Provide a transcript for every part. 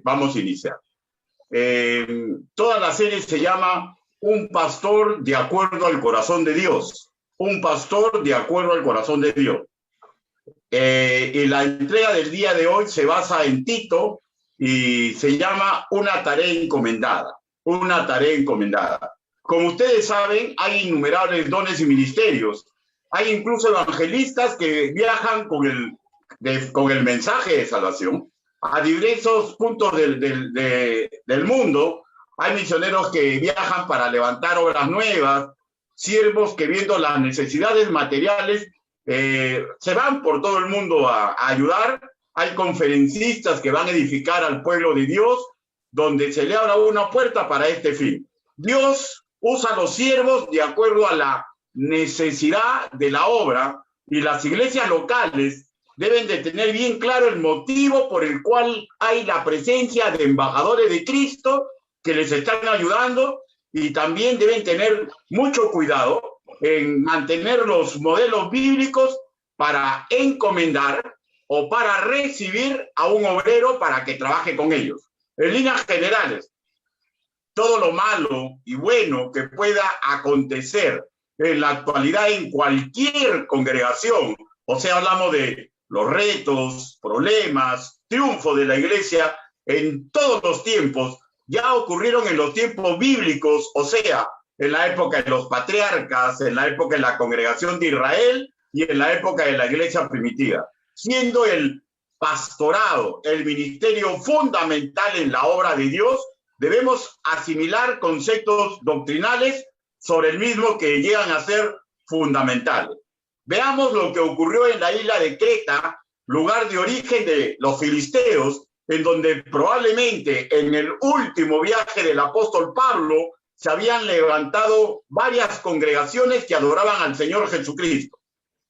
vamos a iniciar. Toda la serie se llama Un pastor de acuerdo al corazón de Dios. Un pastor de acuerdo al corazón de Dios. Y la entrega del día de hoy se basa en Tito y se llama Una tarea encomendada. Una tarea encomendada. Como ustedes saben, hay innumerables dones y ministerios. Hay incluso evangelistas que viajan con el mensaje de salvación a diversos puntos del mundo. Hay misioneros que viajan para levantar obras nuevas, siervos que viendo las necesidades materiales se van por todo el mundo a ayudar. Hay conferencistas que van a edificar al pueblo de Dios, donde se le abra una puerta para este fin. Dios usa a los siervos de acuerdo a la necesidad de la obra, y las iglesias locales deben de tener bien claro el motivo por el cual hay la presencia de embajadores de Cristo que les están ayudando, y también deben tener mucho cuidado en mantener los modelos bíblicos para encomendar o para recibir a un obrero para que trabaje con ellos. En líneas generales, todo lo malo y bueno que pueda acontecer en la actualidad en cualquier congregación, o sea, hablamos de los retos, problemas, triunfo de la iglesia en todos los tiempos, ya ocurrieron en los tiempos bíblicos, o sea, en la época de los patriarcas, en la época de la congregación de Israel y en la época de la iglesia primitiva, siendo el pastorado, el ministerio fundamental en la obra de Dios. Debemos asimilar conceptos doctrinales sobre el mismo que llegan a ser fundamentales. Veamos lo que ocurrió en la isla de Creta, lugar de origen de los filisteos, en donde probablemente en el último viaje del apóstol Pablo se habían levantado varias congregaciones que adoraban al Señor Jesucristo.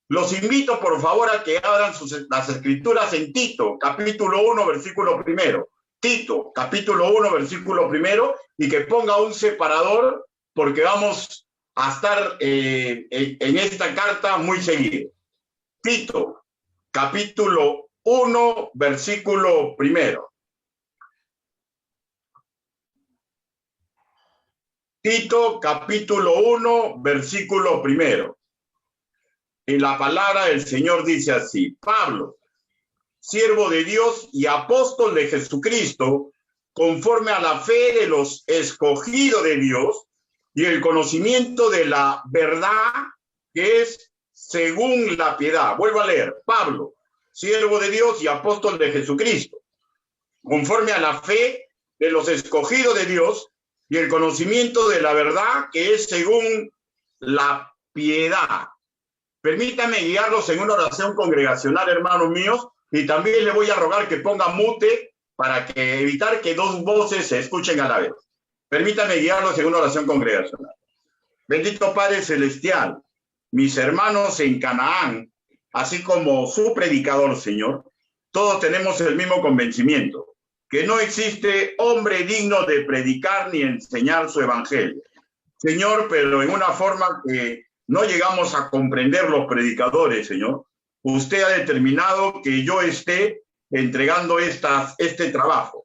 Los invito, por favor, a que abran las escrituras en Tito, capítulo 1, versículo 1. Tito, capítulo 1, versículo 1, y que ponga un separador, porque vamos a estar en esta carta muy seguido. Tito, capítulo 1, versículo 1. Tito, capítulo 1, versículo 1. Y la palabra del Señor dice así: Pablo, siervo de Dios y apóstol de Jesucristo, conforme a la fe de los escogidos de Dios y el conocimiento de la verdad que es según la piedad. Vuelvo a leer. Pablo, siervo de Dios y apóstol de Jesucristo, conforme a la fe de los escogidos de Dios y el conocimiento de la verdad que es según la piedad. Permítame guiarlos en una oración congregacional, hermanos míos, y también le voy a rogar que ponga mute para evitar que dos voces se escuchen a la vez. Permítame guiarlos en una oración congregacional. Bendito Padre Celestial, mis hermanos en Canaán, así como su predicador, Señor, todos tenemos el mismo convencimiento, que no existe hombre digno de predicar ni enseñar su evangelio. Señor, pero en una forma que no llegamos a comprender los predicadores, Señor. Usted ha determinado que yo esté entregando este trabajo.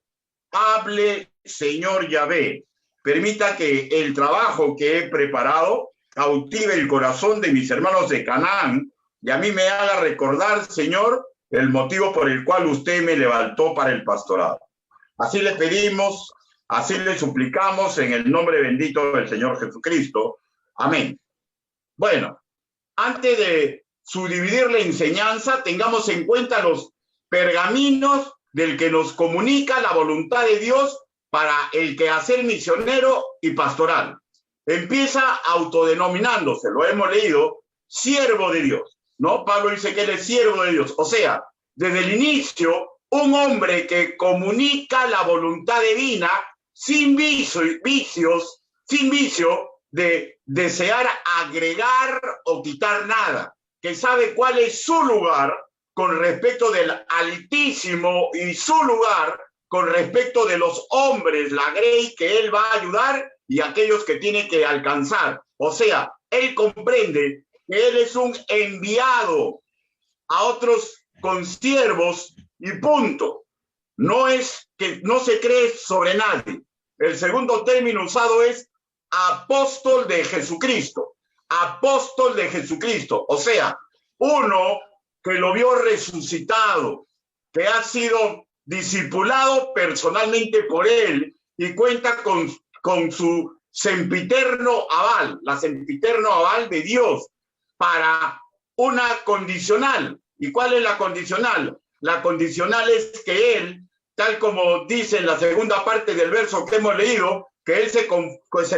Hable, Señor Yahvé. Permita que el trabajo que he preparado cautive el corazón de mis hermanos de Canaán y a mí me haga recordar, Señor, el motivo por el cual usted me levantó para el pastorado. Así le pedimos, así le suplicamos en el nombre bendito del Señor Jesucristo. Amén. Bueno, antes de subdividir la enseñanza, tengamos en cuenta los pergaminos del que nos comunica la voluntad de Dios para el quehacer misionero y pastoral. Empieza autodenominándose, lo hemos leído, siervo de Dios, ¿no? Pablo dice que él es siervo de Dios, o sea, desde el inicio, un hombre que comunica la voluntad divina sin vicios, sin vicio de desear agregar o quitar nada, que sabe cuál es su lugar con respecto del Altísimo y su lugar con respecto de los hombres, la grey que él va a ayudar y aquellos que tiene que alcanzar. O sea, él comprende que él es un enviado a otros consiervos y punto. no es que no se cree sobre nadie. El segundo término usado es apóstol de Jesucristo. Apóstol de Jesucristo. O sea, uno que lo vio resucitado, que ha sido discipulado personalmente por él y cuenta con su sempiterno aval, la sempiterno aval de Dios para una condicional. ¿Y cuál es la condicional? La condicional es que él, tal como dice en la segunda parte del verso que hemos leído, que él se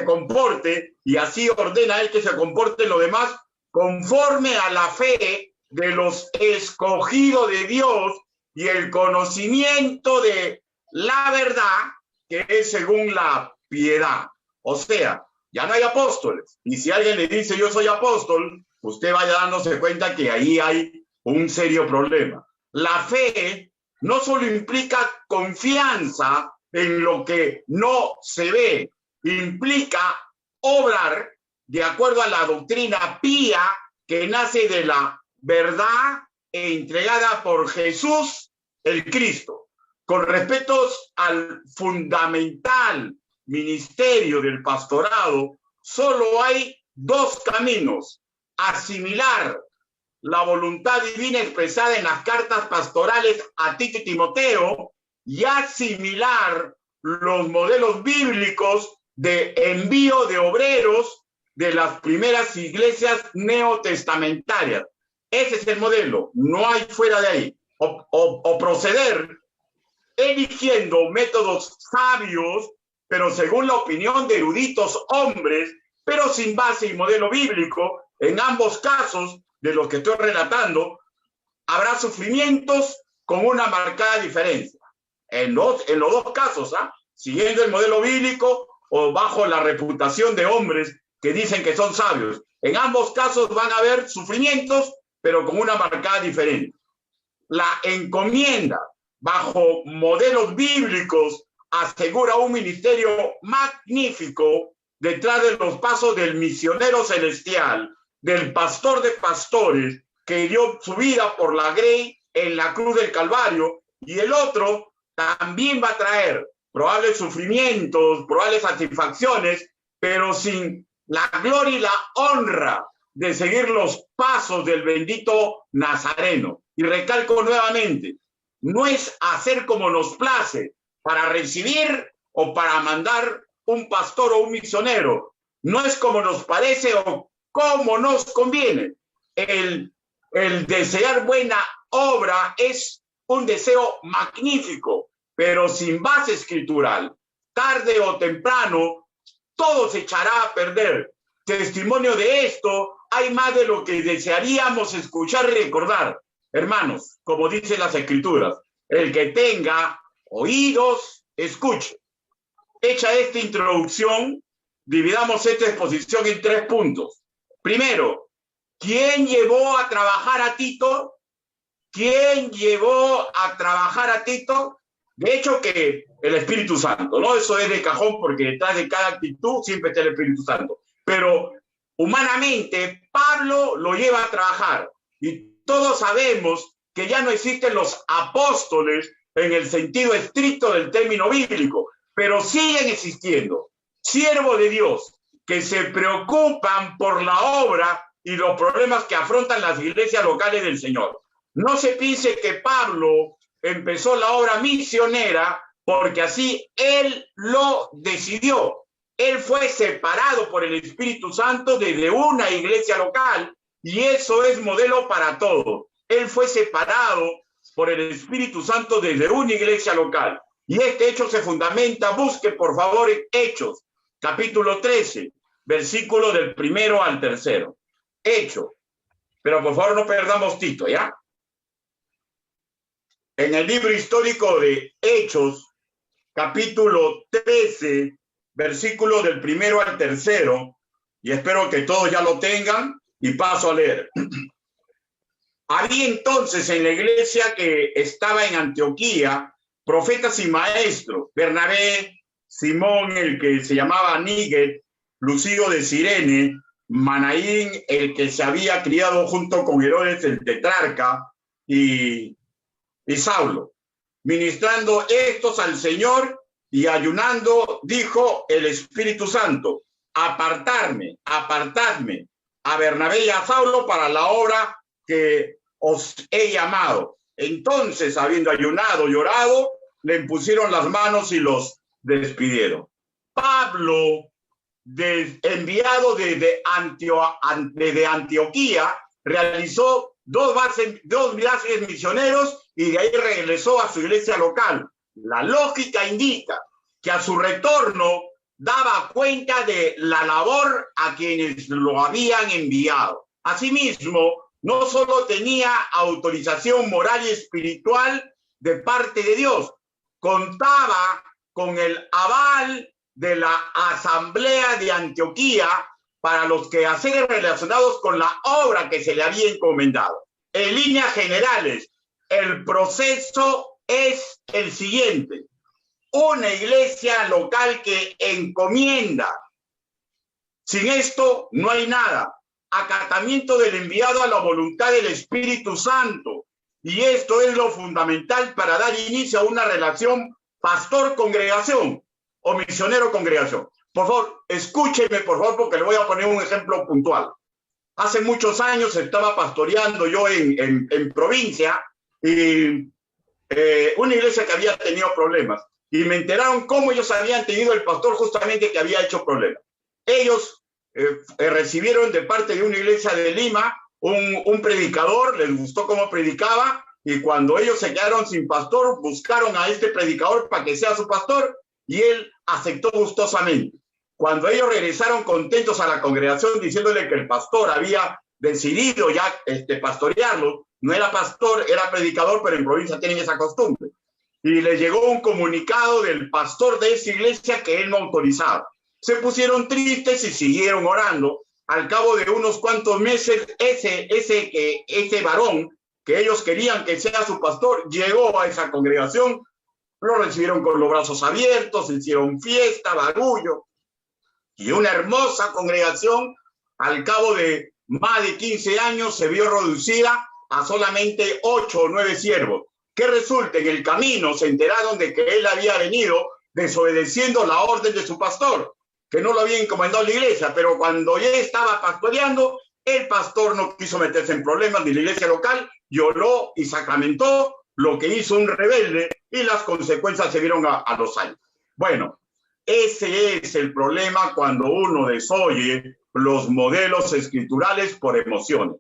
comporte, y así ordena él que se comporte lo demás, conforme a la fe de los escogidos de Dios y el conocimiento de la verdad, que es según la piedad. O sea, ya no hay apóstoles. Y si alguien le dice yo soy apóstol, usted vaya dándose cuenta que ahí hay un serio problema. La fe no solo implica confianza en lo que no se ve, implica obrar de acuerdo a la doctrina pía que nace de la verdad e entregada por Jesús el Cristo. Con respecto al fundamental ministerio del pastorado, solo hay dos caminos: asimilar la voluntad divina expresada en las cartas pastorales a Tito y Timoteo y asimilar los modelos bíblicos de envío de obreros de las primeras iglesias neotestamentarias. Ese es el modelo, no hay fuera de ahí. O proceder eligiendo métodos sabios, pero según la opinión de eruditos hombres, pero sin base y modelo bíblico. En ambos casos de los que estoy relatando, habrá sufrimientos con una marcada diferencia. En los dos casos, siguiendo el modelo bíblico o bajo la reputación de hombres que dicen que son sabios. En ambos casos van a haber sufrimientos, pero con una marcada diferencia. La encomienda bajo modelos bíblicos asegura un ministerio magnífico detrás de los pasos del misionero celestial, del pastor de pastores que dio su vida por la grey en la cruz del Calvario, y el otro también va a traer probables sufrimientos, probables satisfacciones, pero sin la gloria y la honra de seguir los pasos del bendito Nazareno. Y recalco nuevamente, no es hacer como nos place para recibir o para mandar un pastor o un misionero. No es como nos parece o como nos conviene. El desear buena obra es un deseo magnífico, pero sin base escritural. Tarde o temprano, todo se echará a perder. Testimonio de esto hay más de lo que desearíamos escuchar y recordar. Hermanos, como dicen las escrituras, el que tenga oídos, escuche. Hecha esta introducción, dividamos esta exposición en 3 puntos. Primero, ¿quién llevó a trabajar a Tito? ¿Quién llevó a trabajar a Tito? De hecho que el Espíritu Santo, ¿no? Eso es de cajón porque detrás de cada actitud siempre está el Espíritu Santo. Pero humanamente, Pablo lo lleva a trabajar. Y todos sabemos que ya no existen los apóstoles en el sentido estricto del término bíblico, pero siguen existiendo siervos de Dios que se preocupan por la obra y los problemas que afrontan las iglesias locales del Señor. No se piense que Pablo empezó la obra misionera porque así él lo decidió. Él fue separado por el Espíritu Santo desde una iglesia local y eso es modelo para todos. Él fue separado por el Espíritu Santo desde una iglesia local. Y este hecho se fundamenta, busque por favor Hechos, capítulo 13, versículo del 1 al 3. Hechos. Pero por favor no perdamos Tito, ¿ya? En el libro histórico de Hechos, capítulo 13, versículo del 1 al 3, y espero que todos ya lo tengan, y paso a leer. Había entonces en la iglesia que estaba en Antioquía profetas y maestros: Bernabé, Simón, el que se llamaba Níger, Lucio de Cirene, Manaín, el que se había criado junto con Herodes el tetrarca, y Saulo. ministrando estos al Señor y ayunando, dijo el Espíritu Santo: apartadme a Bernabé y a Saulo para la obra que os he llamado. Entonces, habiendo ayunado y orado, le impusieron las manos y los despidieron. Pablo, enviado desde Antioquía, realizó dos viajes misioneros y de ahí regresó a su iglesia local. La lógica indica que a su retorno daba cuenta de la labor a quienes lo habían enviado. Asimismo, no solo tenía autorización moral y espiritual de parte de Dios, contaba con el aval de la Asamblea de Antioquía para los quehaceres relacionados con la obra que se le había encomendado. En líneas generales, el proceso es el siguiente: una iglesia local que encomienda. Sin esto no hay nada. Acatamiento del enviado a la voluntad del Espíritu Santo. Y esto es lo fundamental para dar inicio a una relación pastor-congregación o misionero-congregación. Por favor, escúcheme, por favor, porque le voy a poner un ejemplo puntual. Hace muchos años estaba pastoreando yo en provincia y una iglesia que había tenido problemas. Y me enteraron cómo ellos habían tenido el pastor justamente que había hecho problemas. Ellos recibieron de parte de una iglesia de Lima un predicador, les gustó cómo predicaba, y cuando ellos se quedaron sin pastor, buscaron a este predicador para que sea su pastor, y él aceptó gustosamente. Cuando ellos regresaron contentos a la congregación diciéndole que el pastor había decidido ya pastorearlo, no era pastor, era predicador, pero en provincia tienen esa costumbre. Y les llegó un comunicado del pastor de esa iglesia que él no autorizaba. Se pusieron tristes y siguieron orando. Al cabo de unos cuantos meses, ese varón que ellos querían que sea su pastor llegó a esa congregación. Lo recibieron con los brazos abiertos, hicieron fiesta, barullo. Y una hermosa congregación, al cabo de más de 15 años, se vio reducida a solamente 8 o 9 siervos. ¿Qué resulta? En el camino se enteraron de que él había venido desobedeciendo la orden de su pastor, que no lo había encomendado la iglesia, pero cuando ya estaba pastoreando, el pastor no quiso meterse en problemas ni la iglesia local, lloró y sacramentó lo que hizo un rebelde y las consecuencias se vieron a los años. Bueno, ese es el problema cuando uno desoye los modelos escriturales por emociones.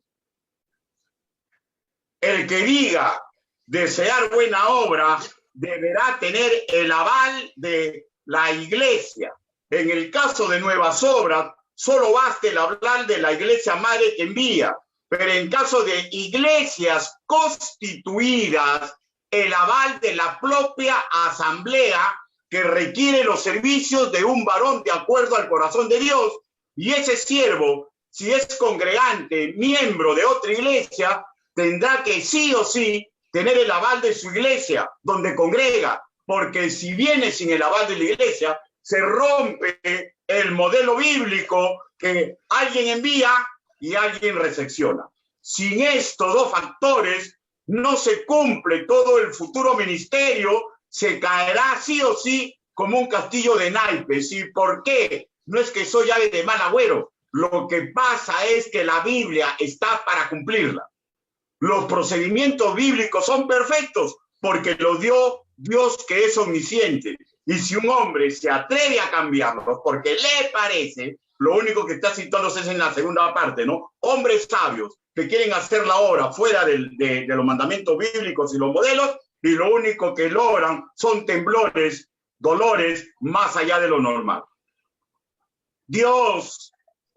El que diga desear buena obra deberá tener el aval de la iglesia. En el caso de nuevas obras, solo basta el hablar de la iglesia madre que envía, pero en caso de iglesias constituidas, el aval de la propia asamblea que requiere los servicios de un varón de acuerdo al corazón de Dios, y ese siervo, si es congregante, miembro de otra iglesia, tendrá que sí o sí tener el aval de su iglesia donde congrega, porque si viene sin el aval de la iglesia, se rompe el modelo bíblico que alguien envía y alguien recepciona. Sin estos dos factores, no se cumple todo el futuro ministerio, se caerá sí o sí como un castillo de naipes. ¿Y por qué? No es que soy ave de mal agüero. Lo que pasa es que la Biblia está para cumplirla. Los procedimientos bíblicos son perfectos porque los dio Dios, que es omnisciente. Y si un hombre se atreve a cambiarlos porque le parece, lo único que está citándose es en la segunda parte, ¿no? Hombres sabios que quieren hacer la obra fuera de los mandamientos bíblicos y los modelos, y lo único que logran son temblores, dolores, más allá de lo normal. Dios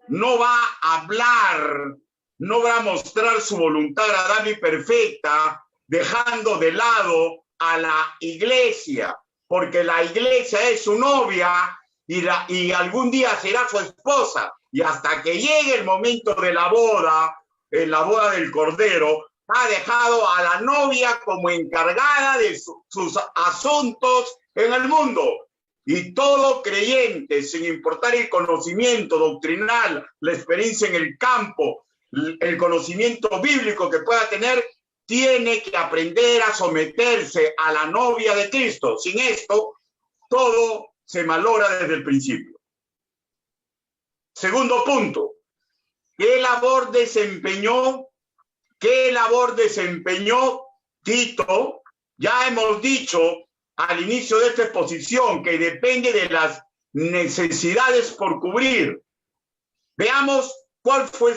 no va a hablar, no va a mostrar su voluntad agradable y perfecta, dejando de lado a la iglesia, porque la iglesia es su novia y algún día será su esposa, y hasta que llegue el momento de la boda del Cordero, ha dejado a la novia como encargada de sus asuntos en el mundo. Y todo creyente, sin importar el conocimiento doctrinal, la experiencia en el campo, el conocimiento bíblico que pueda tener, tiene que aprender a someterse a la novia de Cristo. Sin esto, todo se malogra desde el principio. Segundo punto, ¿qué labor desempeñó Tito? Ya hemos dicho al inicio de esta exposición que depende de las necesidades por cubrir. Veamos cuál fue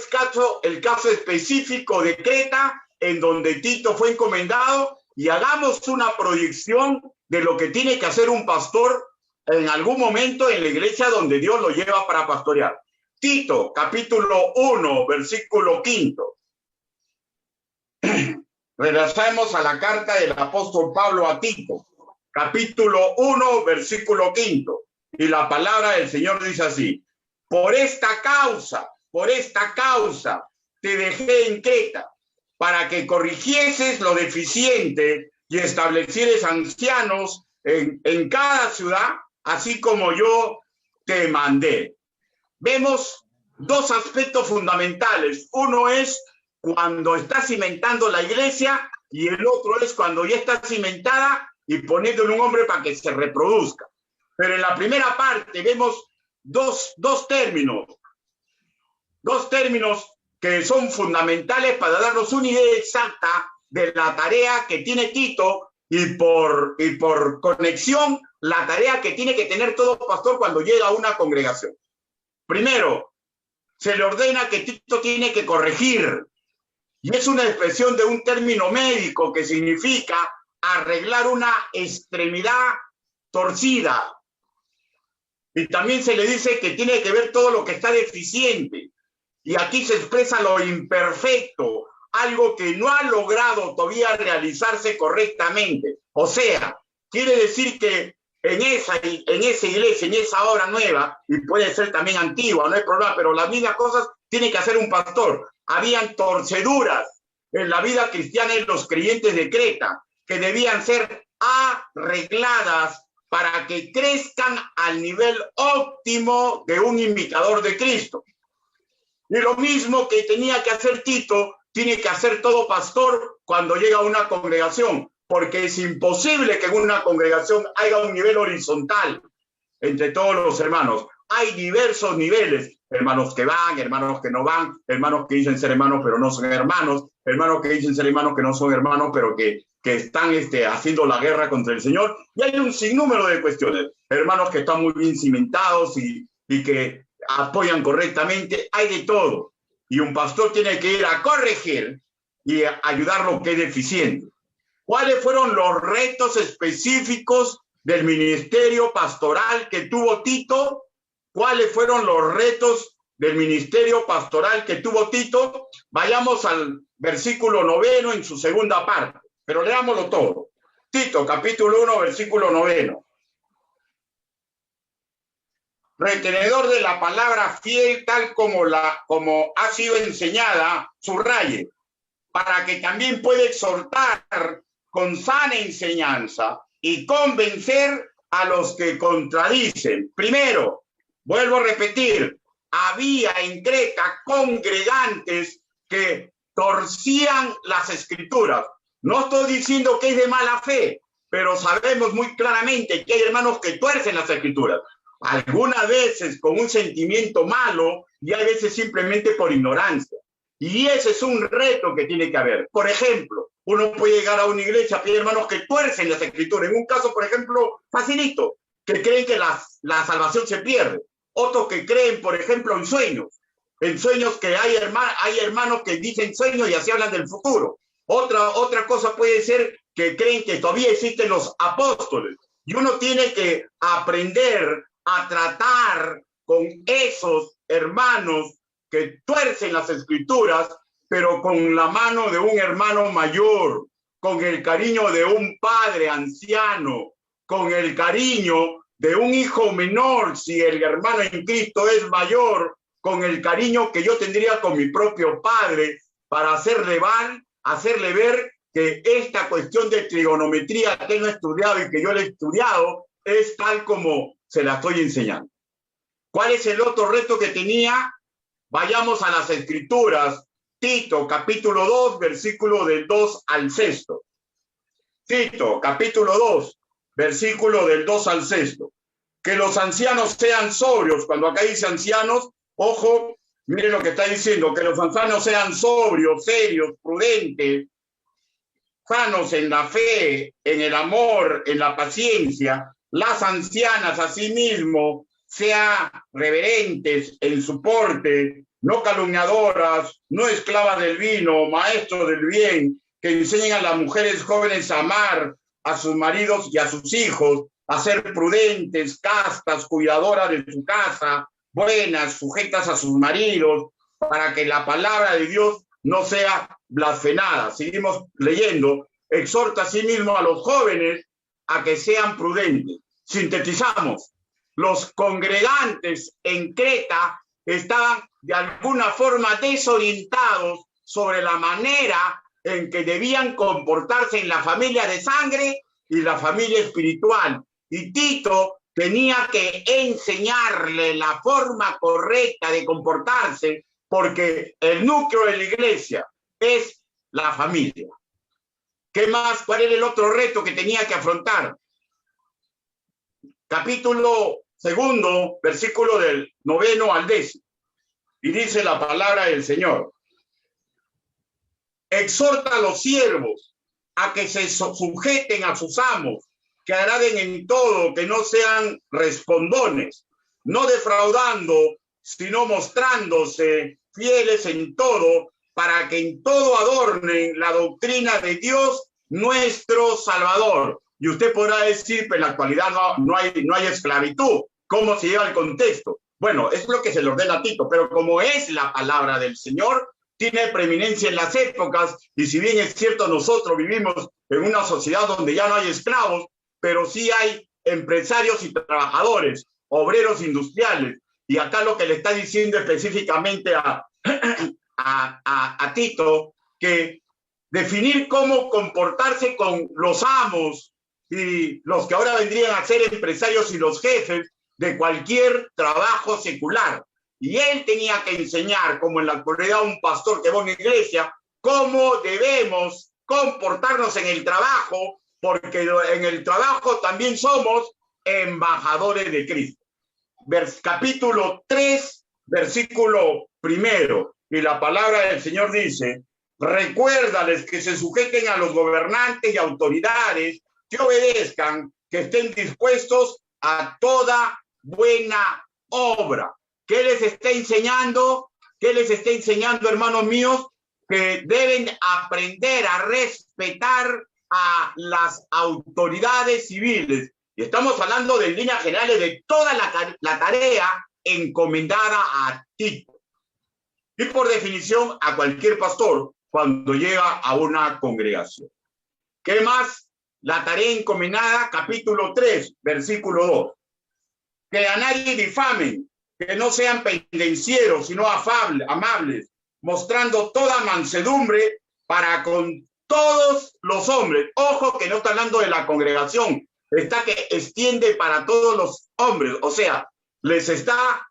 el caso específico de Creta, en donde Tito fue encomendado, y hagamos una proyección de lo que tiene que hacer un pastor en algún momento en la iglesia donde Dios lo lleva para pastorear. Tito, capítulo 1, versículo 5. Regresamos a la carta del apóstol Pablo a Tito, capítulo 1, versículo 5. Y la palabra del Señor dice así: por esta causa te dejé en Creta, para que corrigieses lo deficiente y establecieres ancianos en cada ciudad, así como yo te mandé. Vemos dos aspectos fundamentales. Uno es cuando está cimentando la iglesia y el otro es cuando ya está cimentada y poniéndole un hombre para que se reproduzca. Pero en la primera parte vemos dos términos que son fundamentales para darnos una idea exacta de la tarea que tiene Tito y por conexión la tarea que tiene que tener todo pastor cuando llega a una congregación. Primero, se le ordena que Tito tiene que corregir, y es una expresión de un término médico que significa arreglar una extremidad torcida. Y también se le dice que tiene que ver todo lo que está deficiente. Y aquí se expresa lo imperfecto, algo que no ha logrado todavía realizarse correctamente. O sea, quiere decir que en esa iglesia, en esa obra nueva, y puede ser también antigua, no hay problema, pero las mismas cosas tiene que hacer un pastor. Habían torceduras en la vida cristiana en los creyentes de Creta que debían ser arregladas para que crezcan al nivel óptimo de un imitador de Cristo. Y lo mismo que tenía que hacer Tito, tiene que hacer todo pastor cuando llega a una congregación, porque es imposible que en una congregación haya un nivel horizontal entre todos los hermanos. Hay diversos niveles, hermanos que van, hermanos que no van, hermanos que dicen ser hermanos pero no son hermanos, hermanos que dicen ser hermanos que no son hermanos pero que están haciendo la guerra contra el Señor. Y hay un sinnúmero de cuestiones, hermanos que están muy bien cimentados y que apoyan correctamente, hay de todo. Y un pastor tiene que ir a corregir y a ayudar lo que es deficiente. ¿Cuáles fueron los retos específicos del ministerio pastoral que tuvo Tito? ¿Cuáles fueron los retos del ministerio pastoral que tuvo Tito? Vayamos al versículo 9 en su segunda parte, pero leámoslo todo. Tito, capítulo 1, versículo 9. Retenedor de la palabra fiel, tal como ha sido enseñada, subraye, para que también pueda exhortar con sana enseñanza y convencer a los que contradicen. Primero, vuelvo a repetir, había en Creta congregantes que torcían las escrituras. No estoy diciendo que es de mala fe, pero sabemos muy claramente que hay hermanos que tuercen las escrituras. Algunas veces con un sentimiento malo y a veces simplemente por ignorancia. Y ese es un reto que tiene que haber. Por ejemplo, uno puede llegar a una iglesia, hay hermanos que tuercen las escrituras. En un caso, por ejemplo, facilito, que creen que la salvación se pierde. Otros que creen, por ejemplo, en sueños que hay hermanos que dicen sueños y así hablan del futuro. Otra cosa puede ser que creen que todavía existen los apóstoles. Y uno tiene que aprender a tratar con esos hermanos que tuercen las escrituras, pero con la mano de un hermano mayor, con el cariño de un padre anciano, con el cariño de un hijo menor, si el hermano en Cristo es mayor, con el cariño que yo tendría con mi propio padre, para hacerle ver que esta cuestión de trigonometría que él no ha estudiado y que yo le he estudiado es tal como se la estoy enseñando. ¿Cuál es el otro reto que tenía? Vayamos a las escrituras. Tito, capítulo 2, versículo del 2 al 6. Tito, capítulo 2, versículo del 2 al 6. Que los ancianos sean sobrios. Cuando acá dice ancianos, ojo, miren lo que está diciendo, que los ancianos sean sobrios, serios, prudentes, sanos en la fe, en el amor, en la paciencia. Las ancianas asimismo sean reverentes en su porte, no calumniadoras, no esclavas del vino, maestros del bien, que enseñen a las mujeres jóvenes a amar a sus maridos y a sus hijos, a ser prudentes, castas, cuidadoras de su casa, buenas, sujetas a sus maridos, para que la palabra de Dios no sea blasfemada. Seguimos leyendo. Exhorta a sí mismo a los jóvenes a que sean prudentes. Sintetizamos. Los congregantes en Creta estaban de alguna forma desorientados sobre la manera en que debían comportarse en la familia de sangre y la familia espiritual. Y Tito tenía que enseñarle la forma correcta de comportarse, porque el núcleo de la iglesia es la familia. ¿Qué más? ¿Cuál era el otro reto que tenía que afrontar? Capítulo 2, versículo del 9 al 10. Y dice la palabra del Señor. Exhorta a los siervos a que se sujeten a sus amos, que agraden en todo, que no sean respondones, no defraudando, sino mostrándose fieles en todo, para que en todo adornen la doctrina de Dios, nuestro Salvador. Y usted podrá decir, pero en la actualidad no hay esclavitud. ¿Cómo se lleva el contexto? Bueno, es lo que se le ordena a Tito, pero como es la palabra del Señor, tiene preeminencia en las épocas, y si bien es cierto, nosotros vivimos en una sociedad donde ya no hay esclavos, pero sí hay empresarios y trabajadores, obreros industriales, y acá lo que le está diciendo específicamente a Tito, que definir cómo comportarse con los amos y los que ahora vendrían a ser empresarios y los jefes de cualquier trabajo secular. Y él tenía que enseñar, como en la actualidad un pastor que va a una iglesia, cómo debemos comportarnos en el trabajo, porque en el trabajo también somos embajadores de Cristo. Capítulo 3, versículo 1, y la palabra del Señor dice: recuérdales que se sujeten a los gobernantes y autoridades, que obedezcan, que estén dispuestos a toda buena obra. ¿Qué les está enseñando? ¿Qué les está enseñando, hermanos míos? Que deben aprender a respetar a las autoridades civiles. Y estamos hablando de líneas generales de toda la tarea encomendada a Tito. Y por definición a cualquier pastor cuando llega a una congregación. ¿Qué más? La tarea encomendada, capítulo 3, versículo 2. Que a nadie difamen, que no sean pendencieros, sino amables, mostrando toda mansedumbre para con todos los hombres. Ojo que no está hablando de la congregación, está que extiende para todos los hombres, o sea,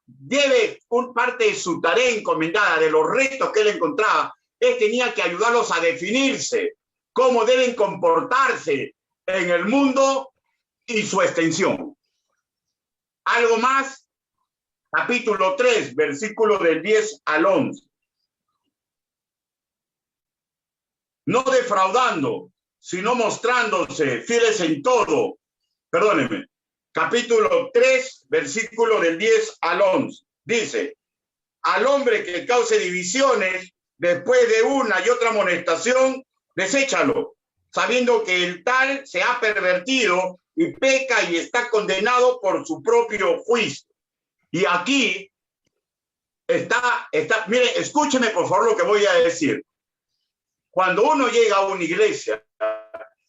debe parte de su tarea encomendada, de los retos que él encontraba, él tenía que ayudarlos a definirse cómo deben comportarse en el mundo y su extensión. Algo más, capítulo 3, versículo del 10 al 11. No defraudando, sino mostrándose fieles en todo. Perdónenme. Capítulo 3, versículo del 10 al 11. Dice: al hombre que cause divisiones después de una y otra amonestación, deséchalo, sabiendo que el tal se ha pervertido y peca y está condenado por su propio juicio. Y aquí mire, escúcheme por favor lo que voy a decir. Cuando uno llega a una iglesia,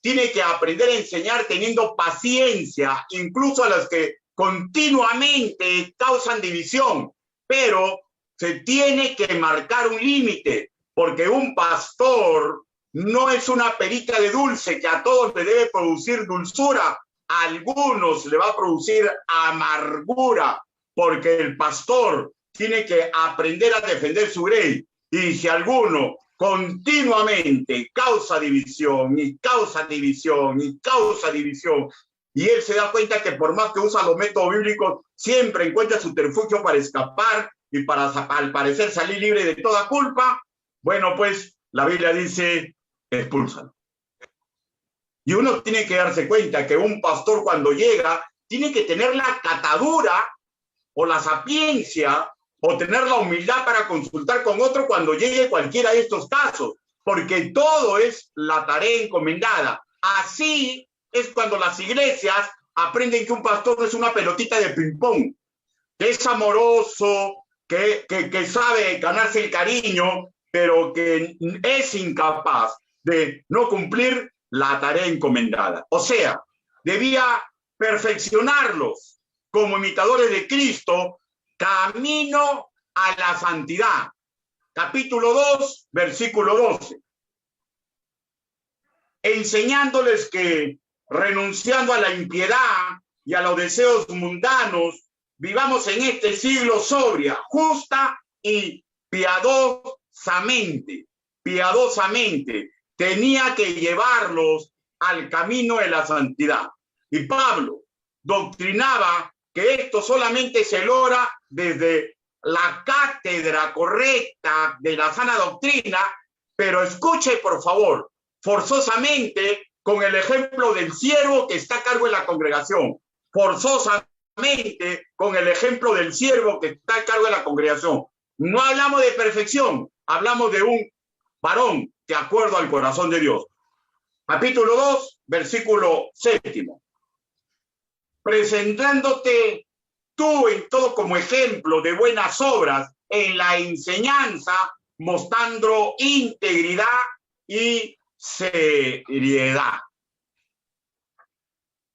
tiene que aprender a enseñar teniendo paciencia, incluso a las que continuamente causan división, pero se tiene que marcar un límite, porque un pastor no es una perita de dulce que a todos le debe producir dulzura, a algunos le va a producir amargura, porque el pastor tiene que aprender a defender su grey. Y si alguno continuamente causa división y causa división y causa división, y él se da cuenta que por más que usa los métodos bíblicos, siempre encuentra subterfugio para escapar y para, al parecer, salir libre de toda culpa, bueno, pues la Biblia dice, expúlsalo. Y uno tiene que darse cuenta que un pastor cuando llega tiene que tener la catadura o la sapiencia o tener la humildad para consultar con otro cuando llegue cualquiera de estos casos, porque todo es la tarea encomendada. Así es cuando las iglesias aprenden que un pastor no es una pelotita de ping-pong, que es amoroso, que sabe ganarse el cariño, pero que es incapaz de no cumplir la tarea encomendada. O sea, debía perfeccionarlos como imitadores de Cristo, camino a la santidad. Capítulo 2, versículo 12. Enseñándoles que, renunciando a la impiedad y a los deseos mundanos, vivamos en este siglo sobria, justa y piadosamente. Piadosamente. Tenía que llevarlos al camino de la santidad. Y Pablo doctrinaba que esto solamente se logra desde la cátedra correcta de la sana doctrina, pero escuche, por favor, forzosamente con el ejemplo del siervo que está a cargo de la congregación, forzosamente con el ejemplo del siervo que está a cargo de la congregación. No hablamos de perfección, hablamos de un varón de acuerdo al corazón de Dios. Capítulo 2, versículo 7. Presentándote tú en todo como ejemplo de buenas obras en la enseñanza, mostrando integridad y seriedad.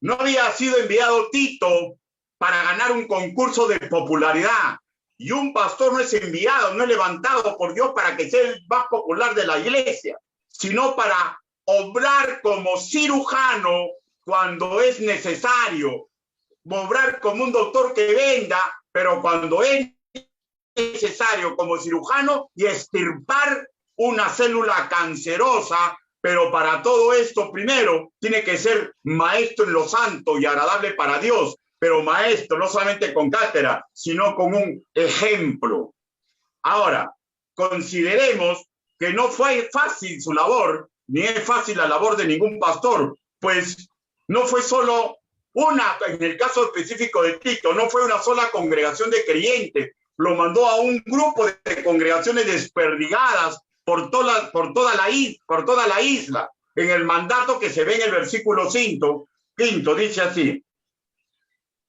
No había sido enviado Tito para ganar un concurso de popularidad. Y un pastor no es enviado, no es levantado por Dios para que sea el más popular de la iglesia, sino para obrar como cirujano cuando es necesario, obrar como un doctor que venda, pero cuando es necesario como cirujano y extirpar una célula cancerosa. Pero para todo esto, primero, tiene que ser maestro en lo santo y agradable para Dios, pero maestro no solamente con cátedra, sino con un ejemplo. Ahora, consideremos que no fue fácil su labor, ni es fácil la labor de ningún pastor, pues no fue solo una, en el caso específico de Tito, no fue una sola congregación de creyentes, lo mandó a un grupo de congregaciones desperdigadas por toda la isla. En el mandato que se ve en el versículo 5, dice así,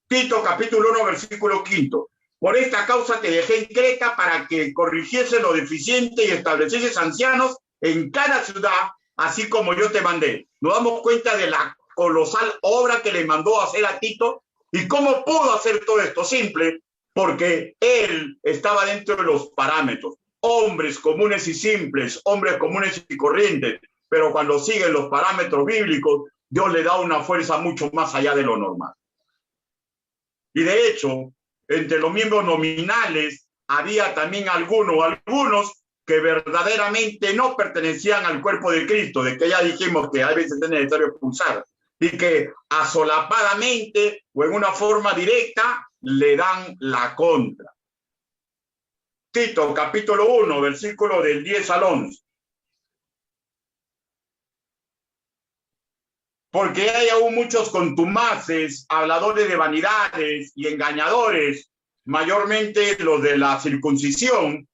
Tito capítulo 1, versículo 5. Por esta causa te dejé en Creta para que corrigiese lo deficiente y establecieses ancianos en cada ciudad, así como yo te mandé. Nos damos cuenta de la colosal obra que le mandó a hacer a Tito y cómo pudo hacer todo esto. Simple, porque él estaba dentro de los parámetros. Hombres comunes y simples, hombres comunes y corrientes, pero cuando siguen los parámetros bíblicos, Dios le da una fuerza mucho más allá de lo normal. Y de hecho, entre los miembros nominales había también algunos que verdaderamente no pertenecían al cuerpo de Cristo, de que ya dijimos que a veces es necesario expulsar, y que asolapadamente o en una forma directa le dan la contra. Tito, capítulo 1, versículo del 10 al 11. Porque hay aún muchos contumaces, habladores de vanidades y engañadores, mayormente los de la circuncisión,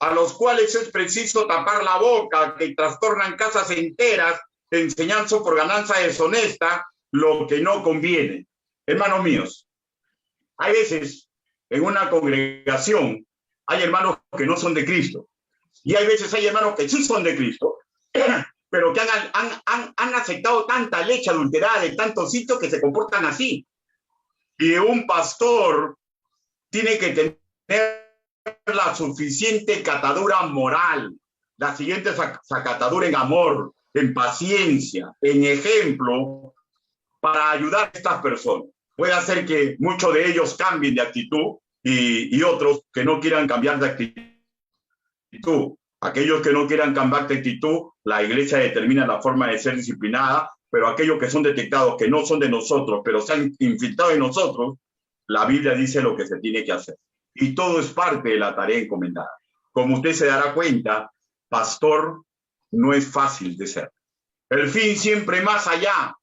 a los cuales es preciso tapar la boca, que trastornan casas enteras, enseñando por ganancia deshonesta lo que no conviene. Hermanos míos, hay veces en una congregación hay hermanos que no son de Cristo y hay veces hay hermanos que sí son de Cristo, pero que han aceptado tanta leche adulterada de tantos sitios que se comportan así. Y un pastor tiene que tener la suficiente catadura moral, la siguiente catadura en amor, en paciencia, en ejemplo, para ayudar a estas personas. Puede hacer que muchos de ellos cambien de actitud y otros que no quieran cambiar de actitud. Aquellos que no quieran cambiar de actitud, la iglesia determina la forma de ser disciplinada, pero aquellos que son detectados, que no son de nosotros, pero se han infiltrado en nosotros, la Biblia dice lo que se tiene que hacer. Y todo es parte de la tarea encomendada. Como usted se dará cuenta, pastor no es fácil de ser. El fin siempre más allá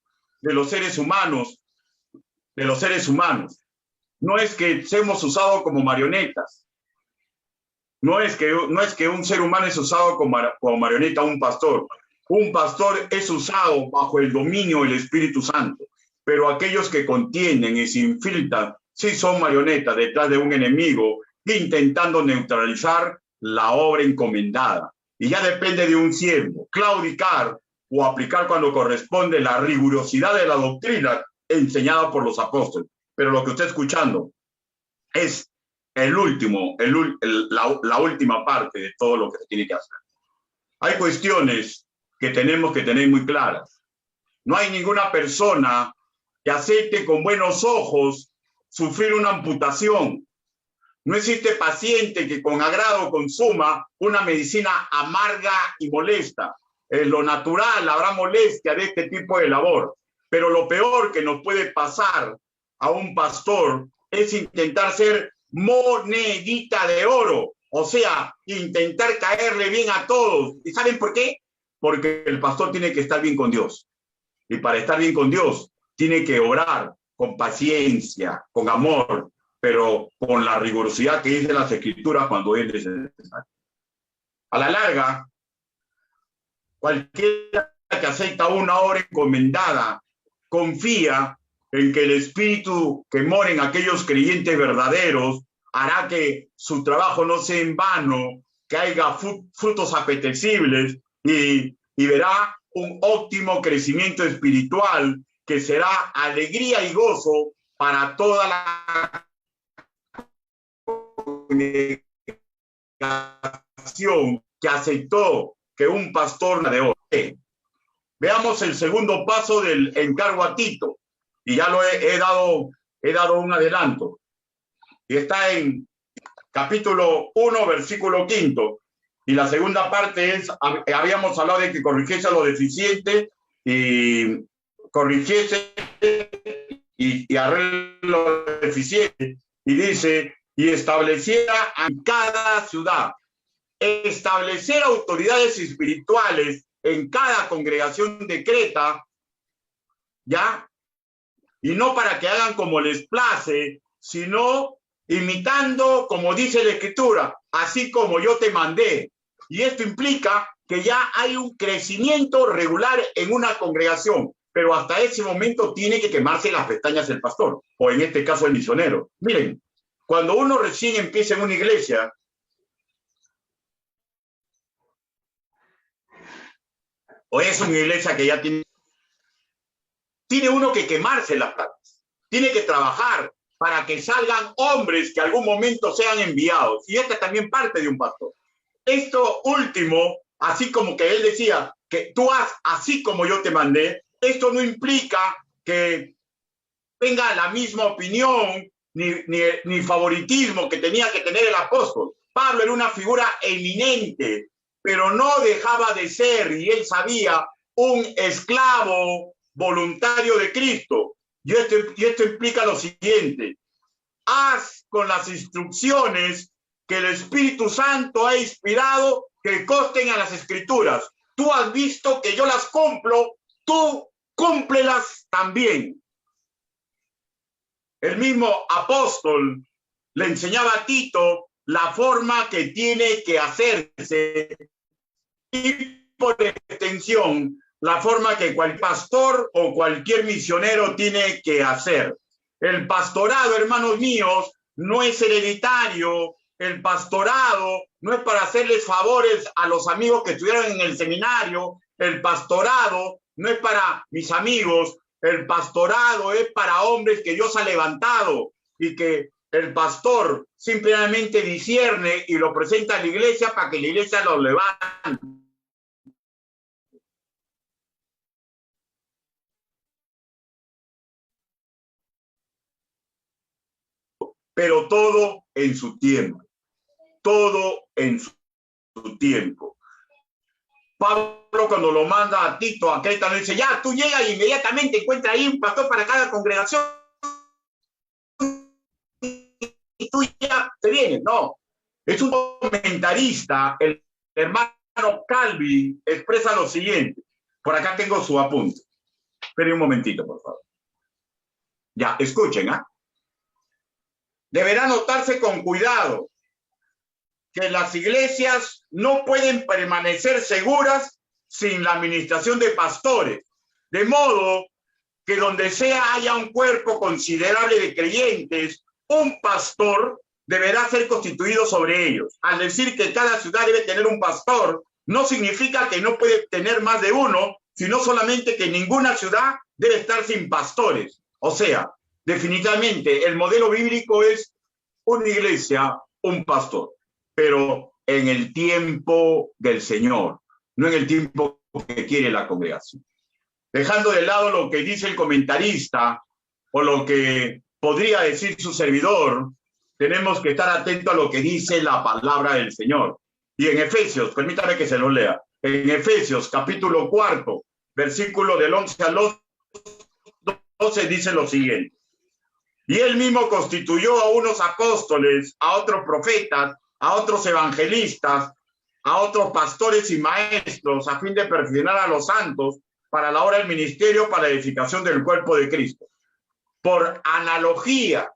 de los seres humanos, No es que seamos usados como marionetas. No es que un ser humano es usado como marioneta, un pastor. Un pastor es usado bajo el dominio del Espíritu Santo. Pero aquellos que contienen y se infiltran, sí son marionetas detrás de un enemigo, intentando neutralizar la obra encomendada. Y ya depende de un siervo claudicar o aplicar cuando corresponde la rigurosidad de la doctrina enseñada por los apóstoles. Pero lo que usted está escuchando es la última parte de todo lo que se tiene que hacer. Hay cuestiones que tenemos que tener muy claras. No hay ninguna persona que acepte con buenos ojos sufrir una amputación. No existe paciente que con agrado consuma una medicina amarga y molesta. En lo natural habrá molestia de este tipo de labor, pero lo peor que nos puede pasar a un pastor es intentar ser monedita de oro, o sea, intentar caerle bien a todos. ¿Y saben por qué? Porque el pastor tiene que estar bien con Dios. Y para estar bien con Dios, tiene que orar con paciencia, con amor, pero con la rigurosidad que dice las Escrituras cuando es necesario. A la larga, cualquiera que acepta una obra encomendada confía en que el Espíritu que mora en aquellos creyentes verdaderos hará que su trabajo no sea en vano, que haya frutos apetecibles y verá un óptimo crecimiento espiritual que será alegría y gozo para toda la congregación que aceptó que un pastor de hoy. Veamos el segundo paso del encargo a Tito, y ya lo he dado un adelanto. Y está en capítulo 1, versículo 5. Y la segunda parte es, habíamos hablado de que corrigiese lo deficiente y corrigiese y arregle lo deficiente. Y dice, y estableciera en cada ciudad, establecer autoridades espirituales en cada congregación de Creta, ¿ya? Y no para que hagan como les place, sino imitando, como dice la Escritura, así como yo te mandé. Y esto implica que ya hay un crecimiento regular en una congregación, pero hasta ese momento tiene que quemarse las pestañas el pastor, o en este caso el misionero. Miren, cuando uno recién empieza en una iglesia, o es una iglesia que ya tiene uno que quemarse las patas, tiene que trabajar para que salgan hombres que algún momento sean enviados. Y esta es también parte de un pastor. Esto último, así como que él decía, que tú haz así como yo te mandé, esto no implica que tenga la misma opinión ni favoritismo que tenía que tener el apóstol. Pablo era una figura eminente, pero no dejaba de ser, y él sabía, un esclavo voluntario de Cristo. Y esto implica lo siguiente: haz con las instrucciones que el Espíritu Santo ha inspirado que consten a las Escrituras. Tú has visto que yo las cumplo, tú cúmplelas también. El mismo apóstol le enseñaba a Tito la forma que tiene que hacerse y por extensión la forma que cualquier pastor o cualquier misionero tiene que hacer. El pastorado, hermanos míos, no es hereditario. El pastorado no es para hacerles favores a los amigos que estuvieron en el seminario. El pastorado no es para mis amigos. El pastorado es para hombres que Dios ha levantado y que el pastor simplemente discierne y lo presenta a la iglesia para que la iglesia lo levante. Pero todo en su tiempo, todo en su tiempo. Pablo, cuando lo manda a Tito, a Creta, le dice, ya, tú llegas e inmediatamente encuentra ahí un pastor para cada congregación y tú ya te vienes. No, es un comentarista, el hermano Calvi expresa lo siguiente. Por acá tengo su apunte. Esperen un momentito, por favor. Ya, escuchen, ¿ah? Deberá notarse con cuidado que las iglesias no pueden permanecer seguras sin la administración de pastores, de modo que donde sea haya un cuerpo considerable de creyentes, un pastor deberá ser constituido sobre ellos. Al decir que cada ciudad debe tener un pastor, no significa que no puede tener más de uno, sino solamente que ninguna ciudad debe estar sin pastores. O sea, definitivamente el modelo bíblico es una iglesia, un pastor, pero en el tiempo del Señor, no en el tiempo que quiere la congregación. Dejando de lado lo que dice el comentarista o lo que podría decir su servidor, tenemos que estar atentos a lo que dice la palabra del Señor. Y en Efesios, permítame que se lo lea, en Efesios capítulo 4, versículo del 11 al 12 dice lo siguiente. Y él mismo constituyó a unos apóstoles, a otros profetas, a otros evangelistas, a otros pastores y maestros, a fin de perfeccionar a los santos para la obra del ministerio, para la edificación del cuerpo de Cristo. Por analogía,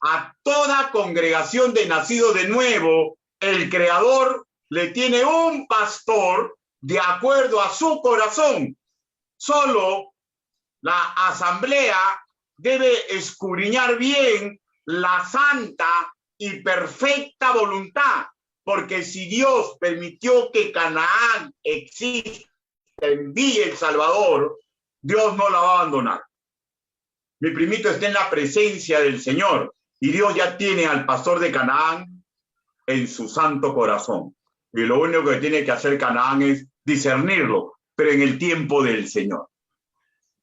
a toda congregación de nacido de nuevo, el Creador le tiene un pastor de acuerdo a su corazón. Solo la asamblea debe escudriñar bien la santa y perfecta voluntad, porque si Dios permitió que Canaán exista, envíe el Salvador, Dios no la va a abandonar. Mi primito está en la presencia del Señor y Dios ya tiene al pastor de Canaán en su santo corazón. Y lo único que tiene que hacer Canaán es discernirlo, pero en el tiempo del Señor.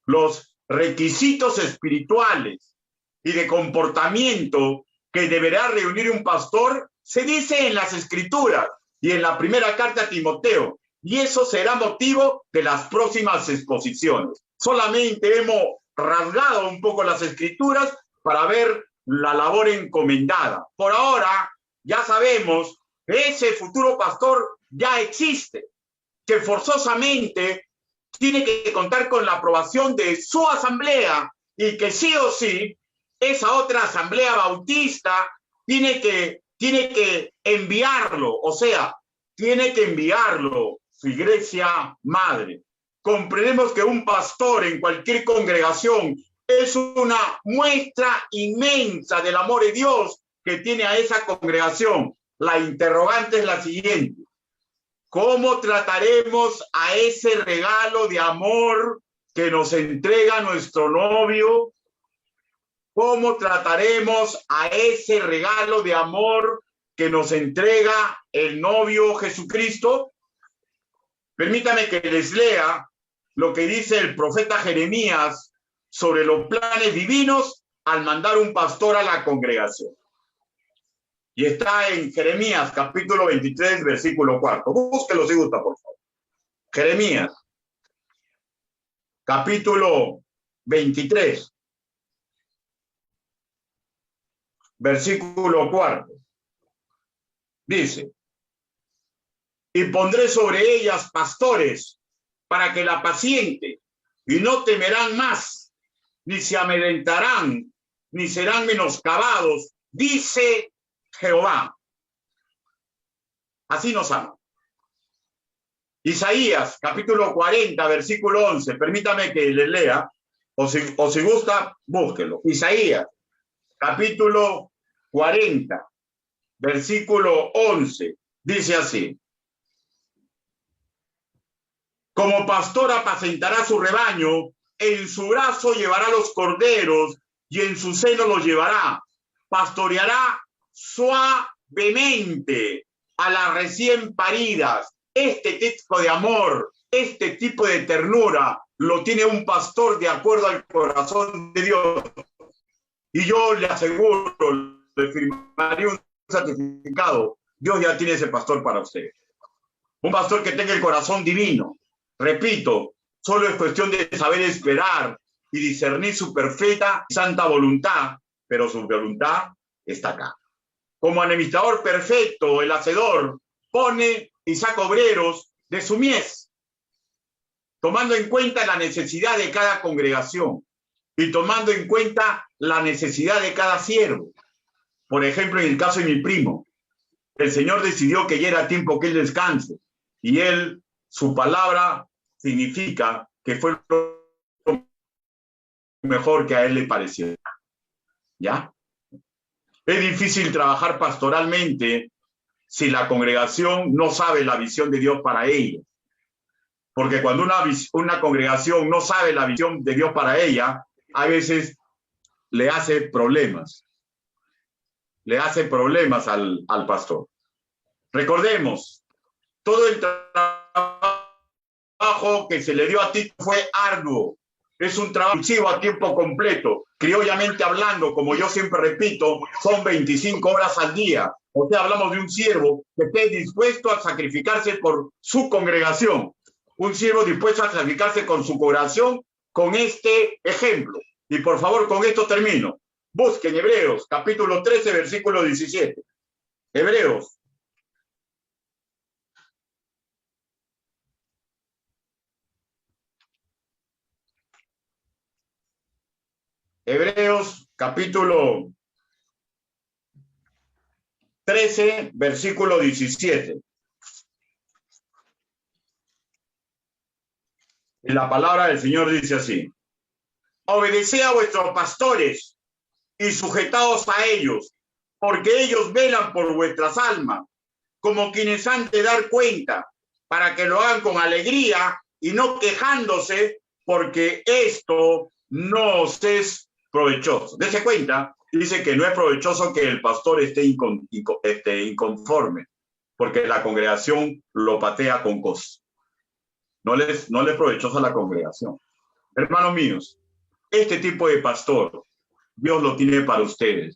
Los requisitos espirituales y de comportamiento que deberá reunir un pastor se dice en las Escrituras y en la primera carta a Timoteo, y eso será motivo de las próximas exposiciones. Solamente hemos rasgado un poco las Escrituras para ver la labor encomendada. Por ahora ya sabemos que ese futuro pastor ya existe, que forzosamente tiene que contar con la aprobación de su asamblea y que sí o sí esa otra asamblea bautista tiene que enviarlo, o sea, tiene que enviarlo su iglesia madre. Comprendemos que un pastor en cualquier congregación es una muestra inmensa del amor de Dios que tiene a esa congregación. La interrogante es la siguiente. ¿Cómo trataremos a ese regalo de amor que nos entrega nuestro novio? ¿Cómo trataremos a ese regalo de amor que nos entrega el novio Jesucristo? Permítame que les lea lo que dice el profeta Jeremías sobre los planes divinos al mandar un pastor a la congregación. Y está en Jeremías, capítulo 23, versículo 4. Búsquelo si gusta, por favor. Jeremías, capítulo 23, versículo 4. Dice, y pondré sobre ellas pastores para que la paciente, y no temerán más, ni se amedrentarán, ni serán menoscabados, dice Jehová. Así nos ama. Isaías, capítulo 40, versículo 11. Permítame que les lea, o si gusta, búsquelo. Isaías, capítulo 40, versículo 11. Dice así. Como pastor apacentará su rebaño, en su brazo llevará los corderos y en su seno los llevará. Pastoreará suavemente a las recién paridas. Este tipo de amor, este tipo de ternura, lo tiene un pastor de acuerdo al corazón de Dios. Y yo le aseguro, le firmaría un certificado. Dios ya tiene ese pastor para usted. Un pastor que tenga el corazón divino. Repito, solo es cuestión de saber esperar y discernir su perfecta y santa voluntad, pero su voluntad está acá. Como administrador perfecto, el hacedor pone y saca obreros de su mies, tomando en cuenta la necesidad de cada congregación y tomando en cuenta la necesidad de cada siervo. Por ejemplo, en el caso de mi primo, el Señor decidió que ya era tiempo que él descanse, y él, su palabra significa que fue lo mejor que a él le pareció. ¿Ya? Es difícil trabajar pastoralmente si la congregación no sabe la visión de Dios para ella. Porque cuando una congregación no sabe la visión de Dios para ella, a veces le hace problemas. Le hace problemas al pastor. Recordemos, todo el trabajo que se le dio a Tito fue arduo. Es un trabajo exclusivo a tiempo completo. Criollamente hablando, como yo siempre repito, son 25 horas al día. O sea, hablamos de un siervo que esté dispuesto a sacrificarse por su congregación. Un siervo dispuesto a sacrificarse con su congregación, con este ejemplo. Y por favor, con esto termino. Busquen Hebreos, capítulo 13, versículo 17. Hebreos. Hebreos, capítulo 13, versículo 17. Y la palabra del Señor dice así: obedeced a vuestros pastores y sujetaos a ellos, porque ellos velan por vuestras almas, como quienes han de dar cuenta, para que lo hagan con alegría y no quejándose, porque esto no os es provechoso. Dese cuenta, dice que no es provechoso que el pastor esté inconforme, porque la congregación lo patea con cosas. No les es provechoso a la congregación. Hermanos míos, este tipo de pastor, Dios lo tiene para ustedes.